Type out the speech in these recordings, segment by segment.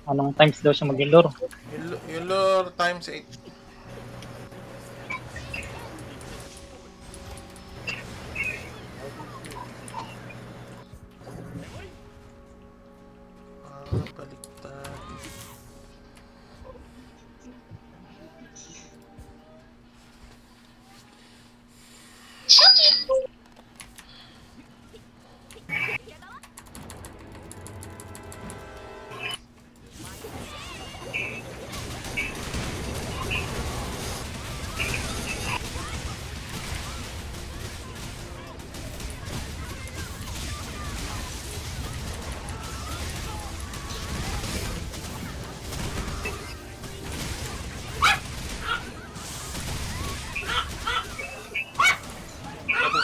Anong times daw siya mag-lure? Yung lure times 8. Baliktad.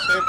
Safe.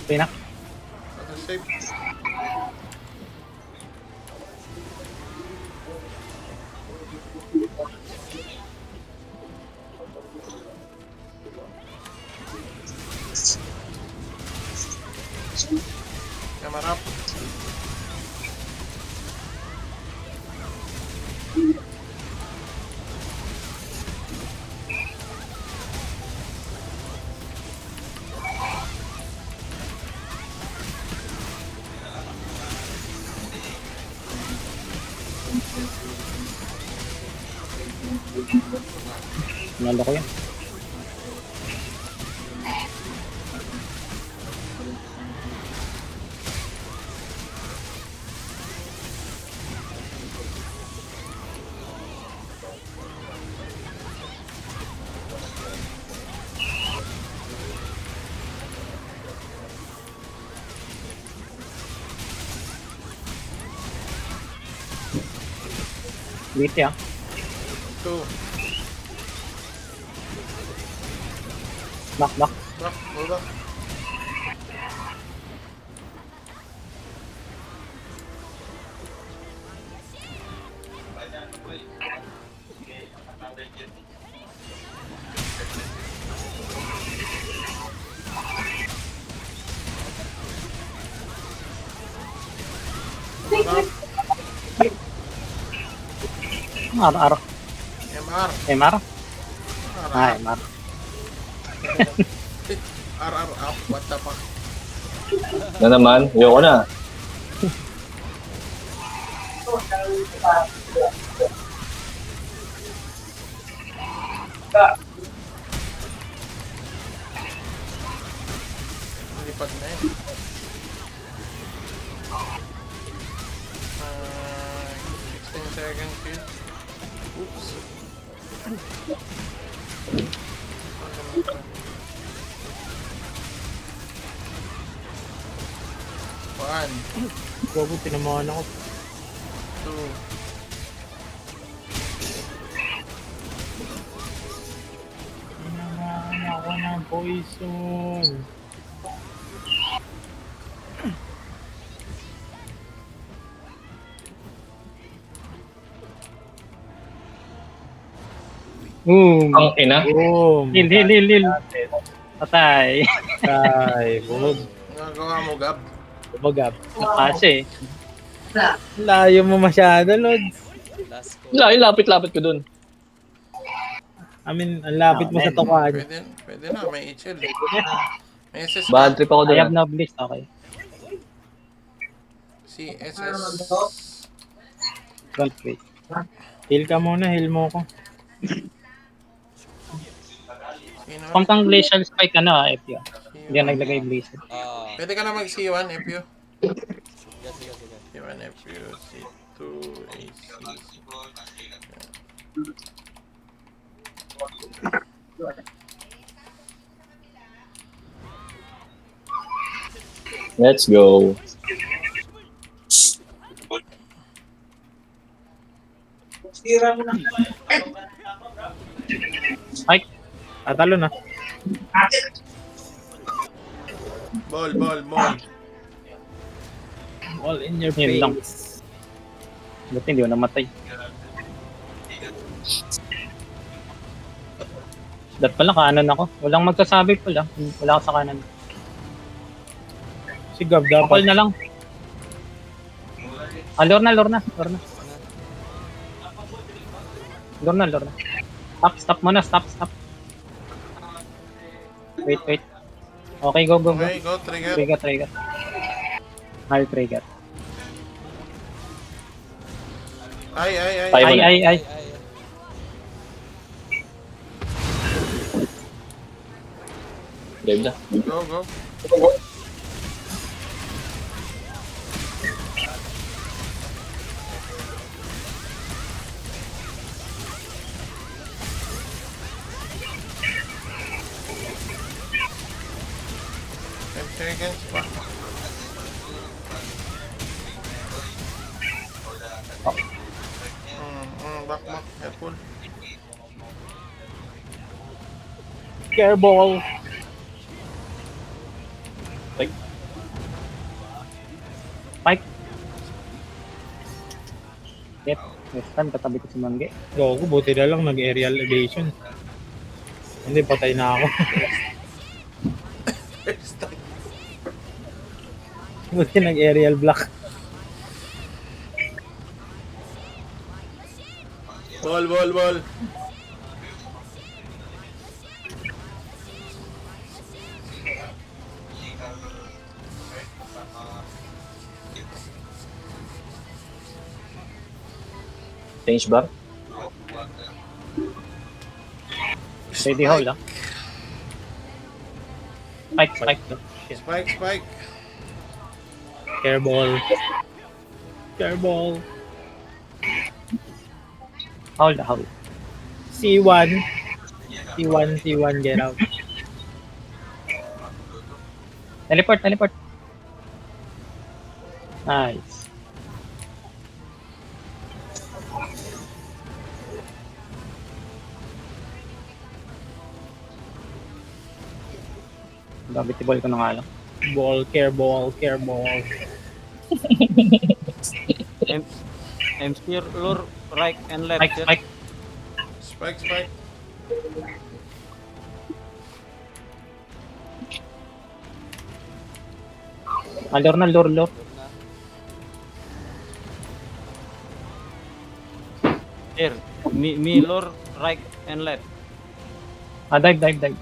Okay na. Safe. Kamarap. Nalo ko yan. Wait ya. 2. Back. Back. Go back. Kamarap. Araw. MR. MR? Ah, RR. MR. RR up. What the fuck? Na naman, ayoko na. Lipad na yun. 16 seconds kill. Oops. One, Gago, tinamaan ako. 2. Tinamaan ako ng poison. Boom. Ang ina. Boom! Heal. Patay. Ay, bumag. Nagagawa mo, Gab. Bumagap. Napasa eh. Layo mo masyado, Lods. Last call. Lapit-lapit ko dun. I mean, ang lapit mo sa tukan. Pwede na, may HL. May SS Bad ka? trip ako I doon. have no bliss. Okay. Si SS. Don't wait. Heal ka muna, heal mo ko. Sino? Kung kang glacial spike, ano, FU. Hindi C1. ka naglagay blizzard. Pwede ka na mag C1, FU. Sige. C1, FU, C2, AC. Let's go. Spike. Talo na. Ball. All in your Yun lang. face. Buti hindi ko namatay. Dat pala, kanan ako. Walang magsasabi pala. Wala ako sa kanan. Si Gab Call dapat. na lang. Ah, lore na. Lore na. Stop muna. Stop. Wait. Okay, go. Okay, go, trigger. Trigger. I'll trigger. Ay. Ay. Dive na. Go. Seconds pa. Back mo. Careful. Careball. Spike. Yep. Next time, katabi ko si Mangge. Goku, buti na lang nag-aerial evasion. Hindi, patay na ako. First time. Buti nag-aerial block. Ball. Change bar. Steady hold, ah. Spike. Spike. Careball. Hold. C1, get out. Teleport. Nice. Gravity ball ko na nga lang. Careball. MC lure right and left. Spike. Ah, lore. Here. Me lure right and left. Ah, dive.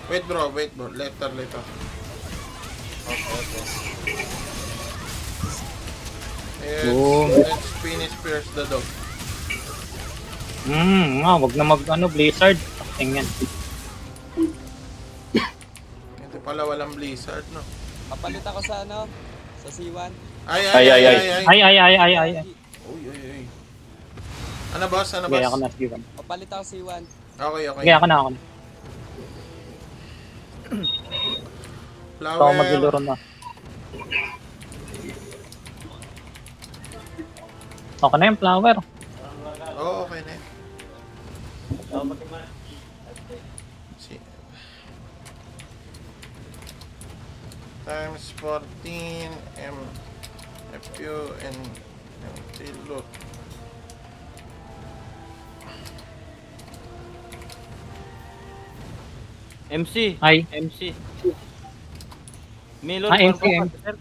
Wait bro. Later. Yes, Boom. let's finish first the dog. Wag na blizzard. Tingnan. Ito pala walang blizzard, no? Papalit ako sa sa C1. Ay. Ay. Uy. Ano boss? Gaya ako na Steven. Papalit ako C1. Okay. Gaya ako na. Ito ako Flower. magluluro na. Okay na yung flower. Oo, okay na. See. Times 14 FU and MT loot. MC. Ay. Me lure Ah, for MC. sir.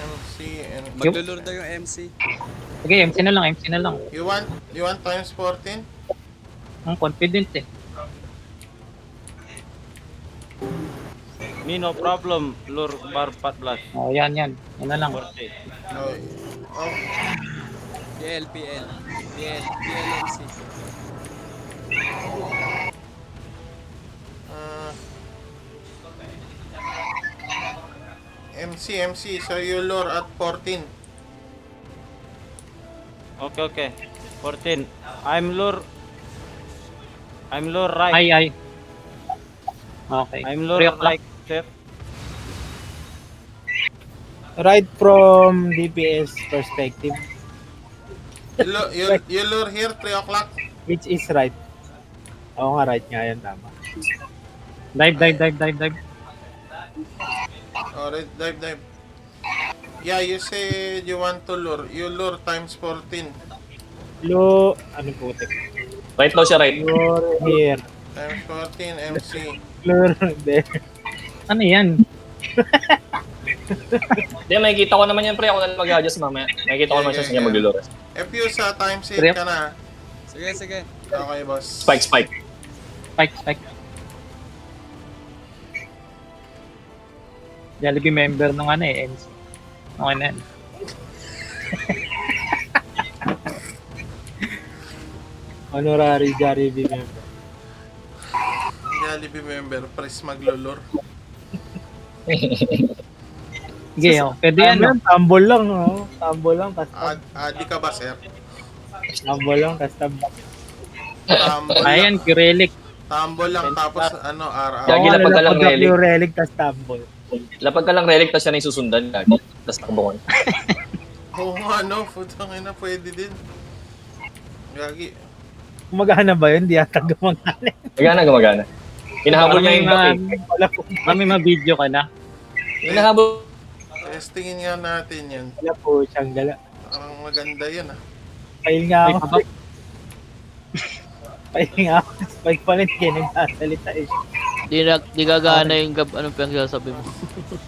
MC and Maglulure daw yung MC. Sige, MC na lang. you want times 14? Ang confident eh. Me no problem. Lure bar 14. Oh, yan. Yan na lang. 40. Oh. Oh. PL. PLMC. Uh, MC, so you lure at 14. Okay. 14. I'm lure right. Ay. Okay. I'm 3 lure o'clock. right, sir. Right from DPS perspective, You lure here 3 o'clock. which is right. Oo nga, right nga yan, tama. Dive. Oh, dive. Yeah, you said you want to lure. You lure times 14. Ano putik? Right daw siya, right. Lure here. Times 14 MC. Lure there. Ano yan? Hindi, makikita ko naman yan, pre. Ako na lang mag-adjust mamaya. Makikita ko naman siya sa niya maglulures. If you sa times 8 Trip. ka na. Sige. Okay, boss. Spike. Spike. Jollibee member nung ano eh. MC. Okay na yan. Honorary Jollibee member. Jollibee member, press maglulure. Sige, pwede yan. Ano yan? Tumble lang, no? Tumble lang, custom. Adi ka ba, sir? Tumble lang, custom. Tumble Ayan, lang. Relic. Tumble lang, tapos ano, RR. Gagi, lapag ka lang, lalapag relic. yung relic, tas tumble. Lapag ka lang relic, tapos siya na yung susundan. Gagi. Tapos takbungan. Oo nga, no? Putang ina, pwede din. Gagi. Gumagana ba yun? Di yata gumagana. Gumagana. Hinahabol niya yung back eh. Wala po. Kami ma-video ka na. Hinahabol. Testingin nga natin yan. Wala po siyang gala. Parang maganda yan, ah. Fail nga Ay, ako. pabak. Fail nga ako. Spike pa rin kayo nagsasalita eh. Di gagana yung gab, anong pinagsasabi mo?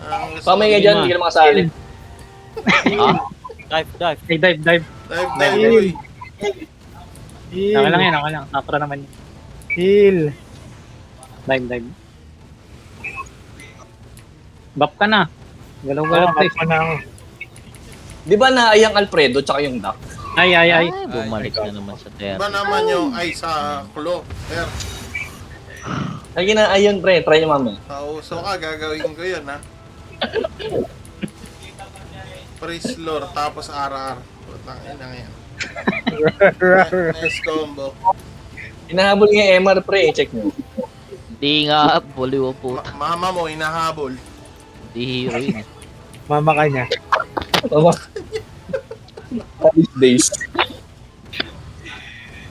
Ang gusto Pamay nga ko- dyan, hindi ka na makasali. Dive. Hey, dive. Dive, uy. Heal. Okay lang yan. Tapra naman yun. Heal. Dive. Bap ka na. Galaw-galaw, Oh, please. ako na ako. Di ba naayang Alfredo tsaka yung duck? Ay. Ay, bumalik na naman sa terra. Iba naman yung ay sa kulo. Sir, Ay, ginaayon, pre. Try niyo mamaya. kauso ka, gagawin ko yun, ha. Priest lore, tapos RR. Putang ina yan. Nice combo. Hinahabol niya yung MR, pre. Check niyo. Di nga, boliw ang puta. Mama mo, hinahabol. Di hero yun. Mama ka niya. Tama. These days.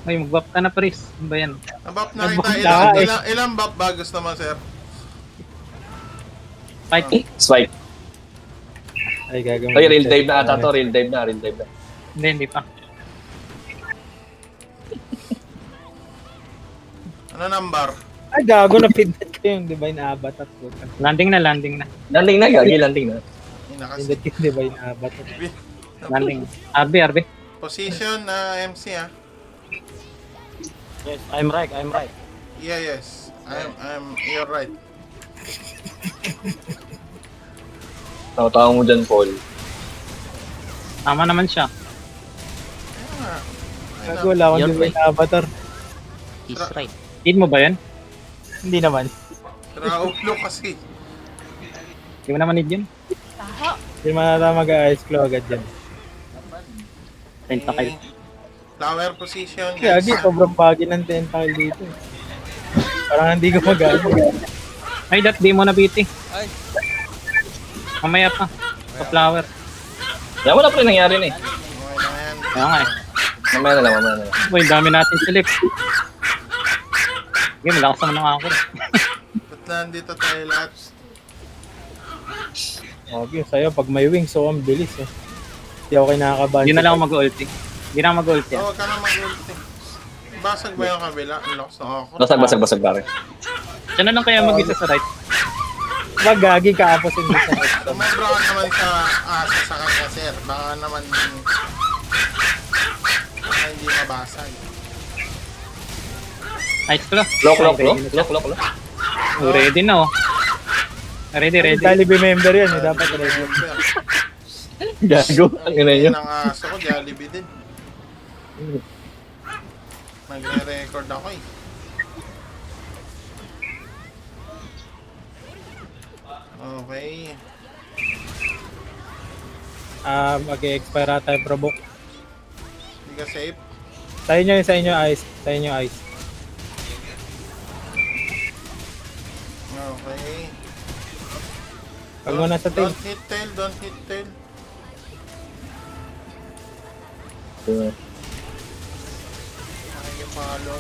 Ay, mag-bap ka na, Pris. Ano ba yan? Nabap na Nabap kita. na, eh. Ilang bap ba gusto mo, sir? Fight. Spike. Ay, gagawin. Ay, real dive na ata to. Real dive na. Hindi pa. Ano number? Ay, gago na pindot ko yung Divine Abat at puta. Landing na. Landing na, gagi. Landing na. Ina kasi. Pindot yung Divine Abat. Landing. RB. Position na MC, ha. Yes, I'm right. Yeah, yes. You're right. Tawa mo dyan, Paul. Tama naman siya. Ayun nga. Ayun Gago, na. wala akong Yan, Divine Avatar. He's right. Hit mo ba yan? Hindi naman. Raulo kasi. Hindi mo naman hit yun. Hindi manata mag-ice claw agad dyan. Tentacle. Flower position. Gagi, sobrang pagi ng tentacle dito. Parang hindi ko magana. Ay, di mo na biti. Ay, Mamaya pa. Sa flower. Yan, wala pa rin nangyari na eh. Okay na yan. Kaya nga eh. Mamaya na lang. Uy, dami natin silip. Sige, malakas naman ang ako. Ba't nandito tayo lahat? Okay, sa'yo, pag may wings, so ang bilis eh. Hindi ako kinakabahan. Hindi na lang ako mag-ulti. Hindi na ako mag-ulti. Oh, huwag ka na mag-ulti. Basag ba yung kabila? Ang lakas na ako. Basag, pare. Siya na lang kaya mag-isa sa right. Magagi ka ako sa dito. Tumebra ka naman sa asa sa kanya, sir. Baka naman hindi mabasag. Nice claw. Lock. Oh, ready na oh. Ready, ready. Jollibee member yan, eh. Dapat ready. Gago. Ang ina nyo. Ang aso ko, Jollibee din. Nagre-record ako eh. Okay. Mag-expire tayo provoke. Hindi ka safe. Tayo nyo yung sa inyo ice. Tayo nyo ice. Okay. Pag muna sa tail. Don't hit tail, don't hit tail. Makikipalo.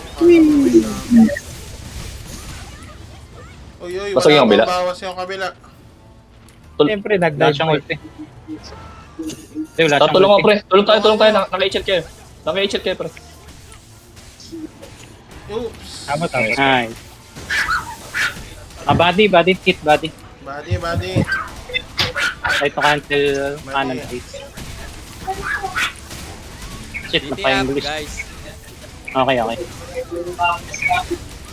Uy, Basag yung wala kabila. pang bawas yung kabila. Siyempre, Wala nag-dive siyang mo. ulti. Hindi, wala siyang Tulong ako, ulti. pre. Tulong tayo. Naka-HL kayo. Naka-HL kayo, pre. Oops. Tama, tama. Nice. Body, hit body. Body. Try to cancel kanan Body. please. Shit, BT up, napa-English. guys. Okay, okay.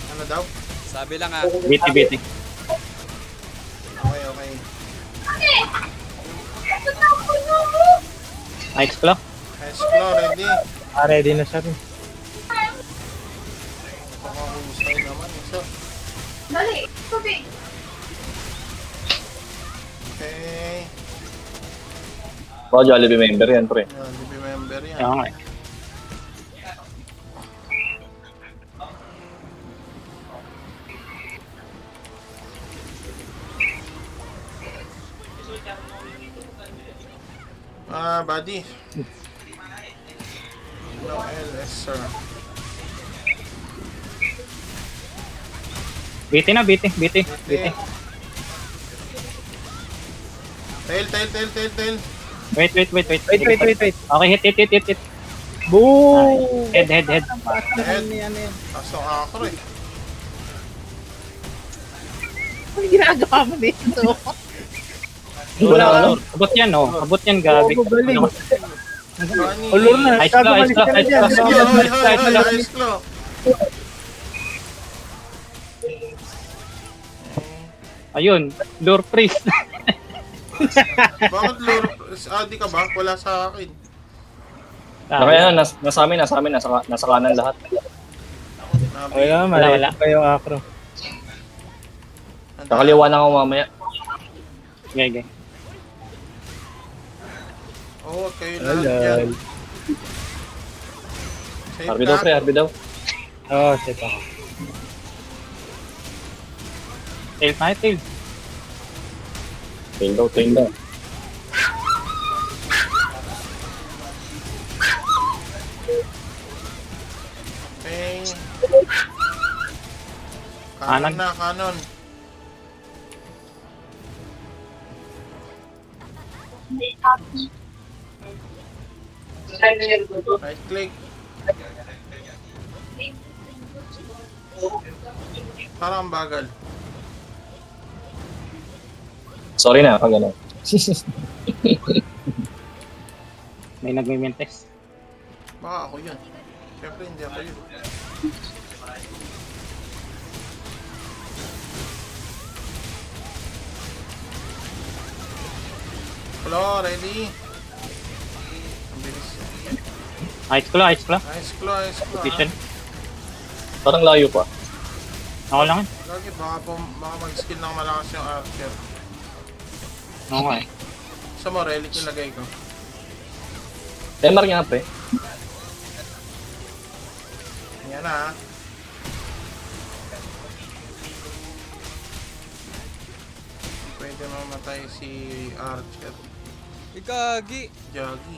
Ano daw? Sabi lang ah. BT. Okay. Nice clock. Explore, ready? Ready na siya rin. Pakahusay naman. Isa. Okay. Baka Jollibee member yan, pre. Yan, hindi member yan. Kaya nga eh. Buddy. No LS, sir. BT na, BT. Tail. Wait. Wait. Okay, hit. Boom! Head. Head. Pasok ako rin. Wala. Abot yan, oh. Abot yan, gabi. Galing. Bunny. Ulor na. Ice claw, Sabi, ice claw, balik ice ka na claw. dyan. Ice claw. Ayun, lure priest. Bakit lure? Adi ka ba? Wala sa akin. Kaya nasa amin, nasa kanan lahat. Okay lang, Wala. wala pa yung acro. Kakaliwa na ako mamaya. Okay. Oo, kayo lahat yan. Alal. Safe Harbi daw, ka? pre. Harbi daw. Oh, shit ako. Tail. Tail daw. Okay. Kanan. Kanon. Right click. Parang bagal. Sorry na, pag ano. May nagme-mentes. Baka ako yun. Siyempre hindi ako yun. Hello, ready? Ang bilis. Ice claw. Nice claw. Position. Parang layo pa. Ako lang. Lagi, baka mag-skill ng malakas yung archer. Okay. Sa mo, relic ilagay ko. Temar nga, pre. Yan na. Pwede mamatay si archer. Igagi. Joggy.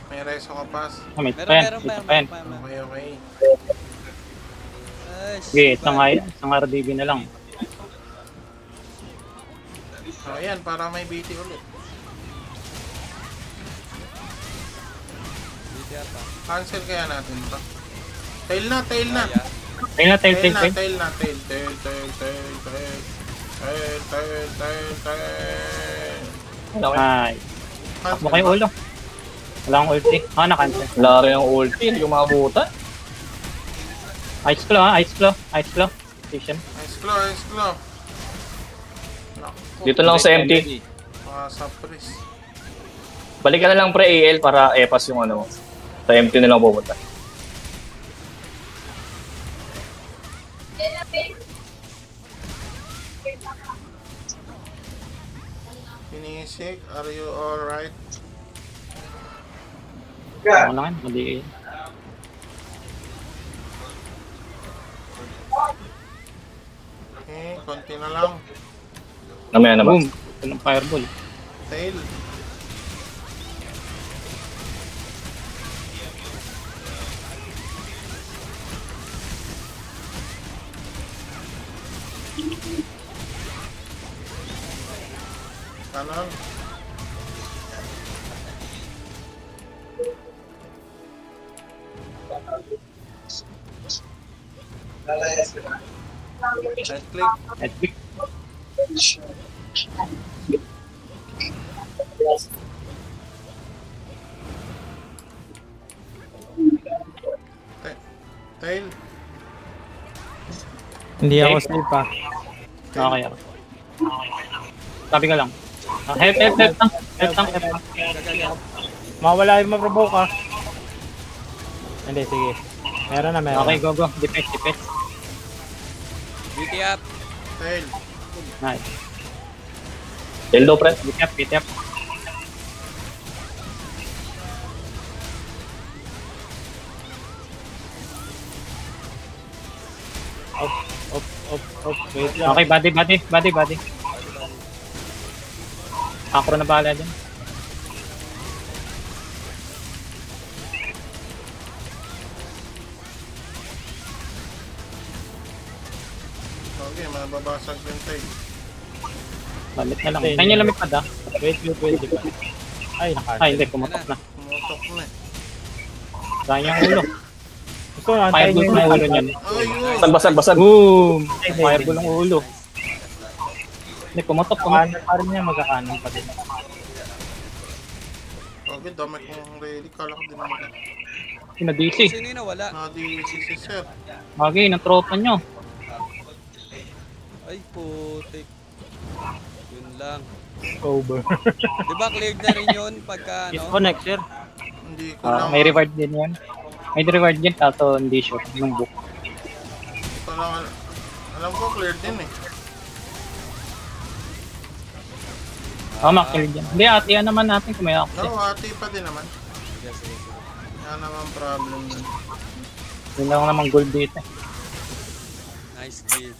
May reso ka pas. May Meron. pa yan. Okay. Ay, Sige, isang RDB na lang. So, ayan, para may BT ulit. BT up ah. Cancel kaya natin to. Tail na. Kaya. Tail. Tail. Okay. Ay, takbo kayo ulo. Wala akong ulti. Na-cancel. Wala rin ang ulti. Hindi ko makabuta. Ice claw. Position. Ice claw. Dito lang ako sa empty. Mga surprise. Balik ka na lang pre AL para epas yung ano mo. Sa empty na lang pupunta. Finisik, are you alright? Ako lang yan, mali eh. Okay, konti na lang. Namaya naman. Boom. Ito ng fireball. Tail. Kanan. Right click. Right click. Tail. Hindi ako safe pa. Okay ako. Sabi ka lang. Help lang. Help lang. Mawala yung maprovoke ah. Hindi, sige. Meron na, meron. Okay, go. Defense. BT up. Tail. Nice. Dildo pre. Beat up. Op. Wait lang. Okay, body. Acro na bahala dyan. Okay, mababasag din tail. Lamit na lang. Kanya lamit pa da. Wait, di ba? Ay, Ay, hindi. Pumutok na. Pumutok na eh. Sayang ulo. Gusto nga, antayin Fireball nyo ng yung ulo niyan. Ayun! Basag. Boom! Fireball ng ulo. Hindi, pumutok. kanan pa rin niya, magkakanan pa din. Okay, dami kong ready. Kala ko din naman. Pina-DC. Sino yung nawala? Nadi si Sir. Okay, ng tropa nyo. Ay, putik. Yun lang. Over. Di ba cleared na rin yun pagka ano? Disconnect, sir. Hindi ko lang. May reward din yan. May reward din, kaso hindi sure. Yung book. Hindi ko lang. Alam ko clear din eh. Makill dyan. Hindi, atiyan naman natin kung may access. No, hati pa din naman. Sige. Yan naman problem nun. Yun lang naman gold dito. Nice deal.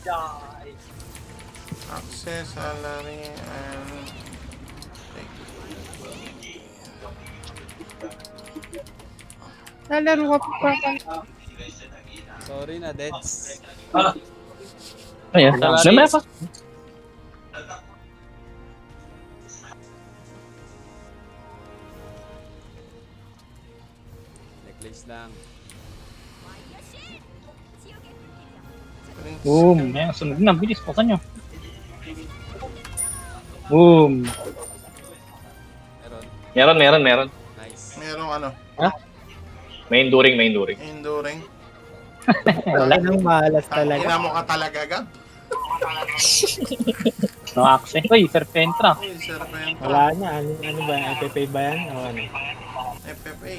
Access, salary, and... Lalaro ka pa. Sorry na, Deds. Ayan. Namaya pa. Necklace lang. Boom! Ayan, sunod na. Bilis po kanyo. Boom! Meron. Meron. Nice. Merong ano, Main during. enduring. Wala. Nang malas talaga. Ina mo ka talaga, Gab. No access. Uy, Serpentra. Uy, Serpento. Wala na. Ano ba? FFA ba yan? O ano? FFA.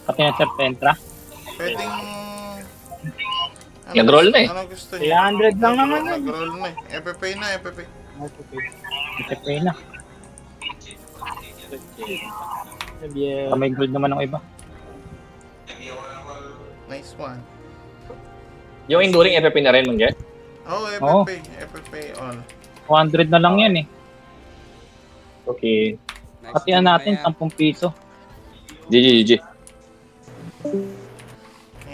Pati ng Serpentra. Pwedeng... Nag-roll na eh. Ano gusto niya? 300 lang naman yun. Nag-roll na eh. FFA na. FFA na. Yeah. May gold naman ng iba. Nice one. Yung enduring FFP na rin, Mangge. Oh, Oo. FFA all. 100 na lang yan eh. Okay. Nice Patian deal, natin, Maya. 10 piso. GG.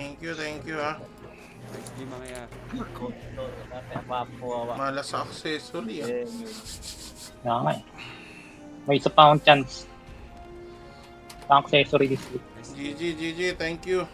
Thank you ah. Nice deal, Maya. Malas sa accessory ah. Kaya nga eh. May isa pa akong chance. Pang accessory this week. Nice deal. GG, thank you.